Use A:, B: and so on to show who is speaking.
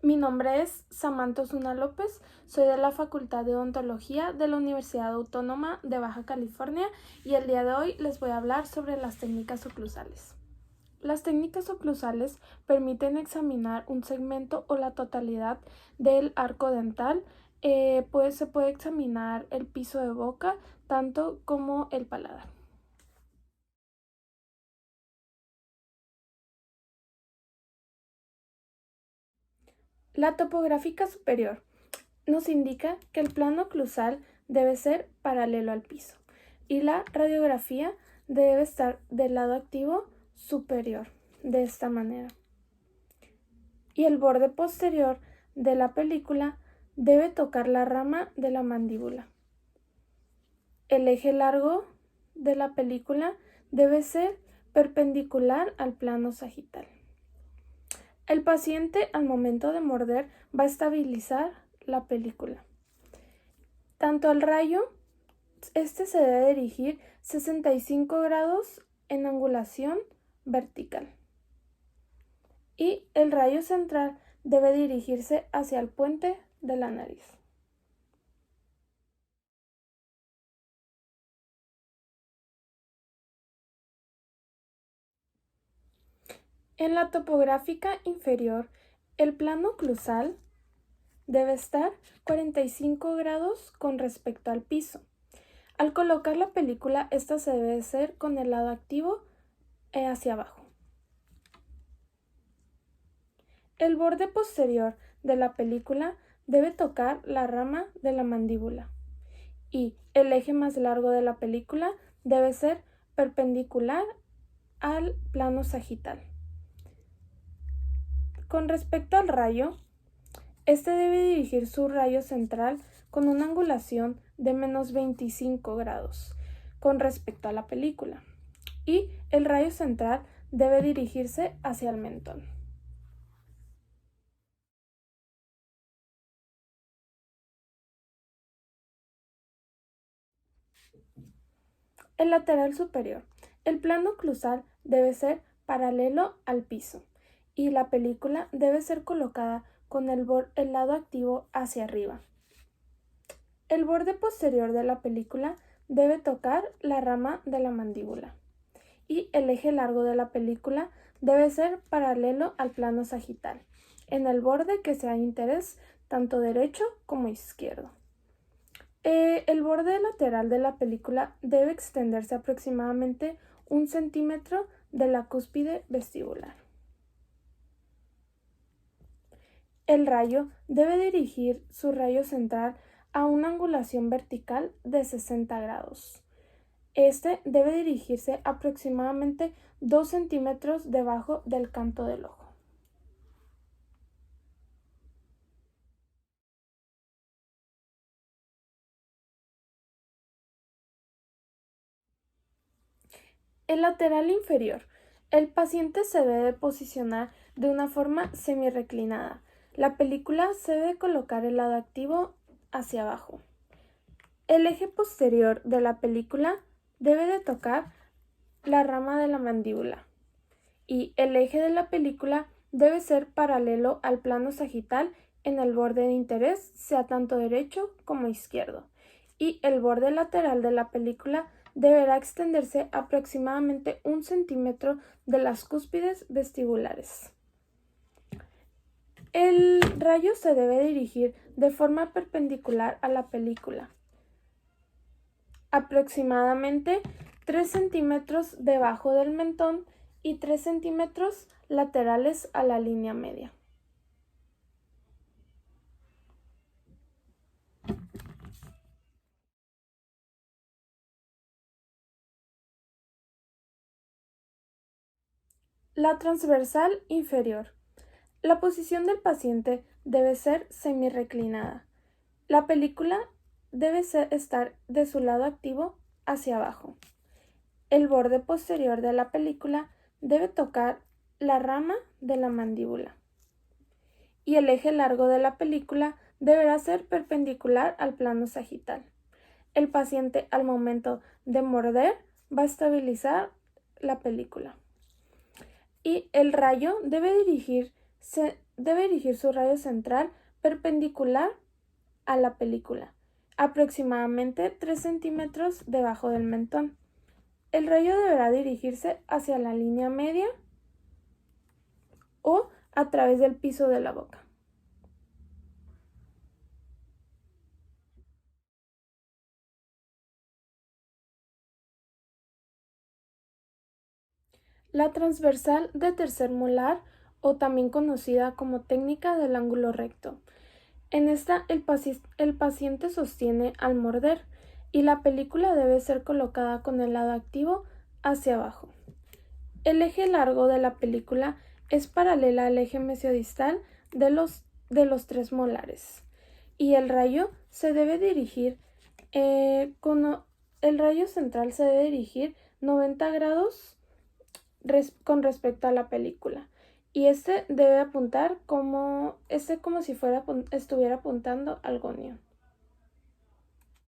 A: Mi nombre es Samantha Osuna López, soy de la Facultad de Odontología de la Universidad Autónoma de Baja California y el día de hoy les voy a hablar sobre las técnicas oclusales. Las técnicas oclusales permiten examinar un segmento o la totalidad del arco dental, pues se puede examinar el piso de boca tanto como el paladar. La topográfica superior nos indica que el plano oclusal debe ser paralelo al piso y la radiografía debe estar del lado activo superior, de esta manera. Y el borde posterior de la película debe tocar la rama de la mandíbula. El eje largo de la película debe ser perpendicular al plano sagital. El paciente al momento de morder va a estabilizar la película. Tanto el rayo, se debe dirigir 65 grados en angulación vertical. Y el rayo central debe dirigirse hacia el puente de la nariz. En la topográfica inferior, el plano oclusal debe estar 45 grados con respecto al piso. Al colocar la película, esta se debe hacer con el lado activo hacia abajo. El borde posterior de la película debe tocar la rama de la mandíbula y el eje más largo de la película debe ser perpendicular al plano sagital. Con respecto al rayo, este debe dirigir su rayo central con una angulación de menos 25 grados con respecto a la película y el rayo central debe dirigirse hacia el mentón. El lateral superior. El plano oclusal debe ser paralelo al piso y la película debe ser colocada con el lado activo hacia arriba. El borde posterior de la película debe tocar la rama de la mandíbula y el eje largo de la película debe ser paralelo al plano sagital, en el borde que sea de interés tanto derecho como izquierdo. El borde lateral de la película debe extenderse aproximadamente 1 centímetro de la cúspide vestibular. El rayo debe dirigir su rayo central a una angulación vertical de 60 grados. Este debe dirigirse aproximadamente 2 centímetros debajo del canto del ojo. El lateral inferior. El paciente se debe posicionar de una forma semi-reclinada. La película se debe colocar el lado activo hacia abajo. El eje posterior de la película debe de tocar la rama de la mandíbula y el eje de la película debe ser paralelo al plano sagital en el borde de interés, sea tanto derecho como izquierdo, y el borde lateral de la película deberá extenderse aproximadamente 1 centímetro de las cúspides vestibulares. El rayo se debe dirigir de forma perpendicular a la película, aproximadamente 3 centímetros debajo del mentón y 3 centímetros laterales a la línea media. La transversal inferior. La posición del paciente debe ser semi-reclinada. La película debe estar de su lado activo hacia abajo. El borde posterior de la película debe tocar la rama de la mandíbula. Y el eje largo de la película deberá ser perpendicular al plano sagital. El paciente al momento de morder va a estabilizar la película. Y el rayo debe dirigirse debe dirigir su rayo central perpendicular a la película, aproximadamente 3 centímetros debajo del mentón. El rayo deberá dirigirse hacia la línea media o a través del piso de la boca. La transversal de tercer molar, o también conocida como técnica del ángulo recto. En esta el paciente sostiene al morder y la película debe ser colocada con el lado activo hacia abajo. El eje largo de la película es paralela al eje mesiodistal de los 3 molares y el rayo se debe dirigir el rayo central se debe dirigir 90 grados con respecto a la película y este debe apuntar como si estuviera apuntando al gonio.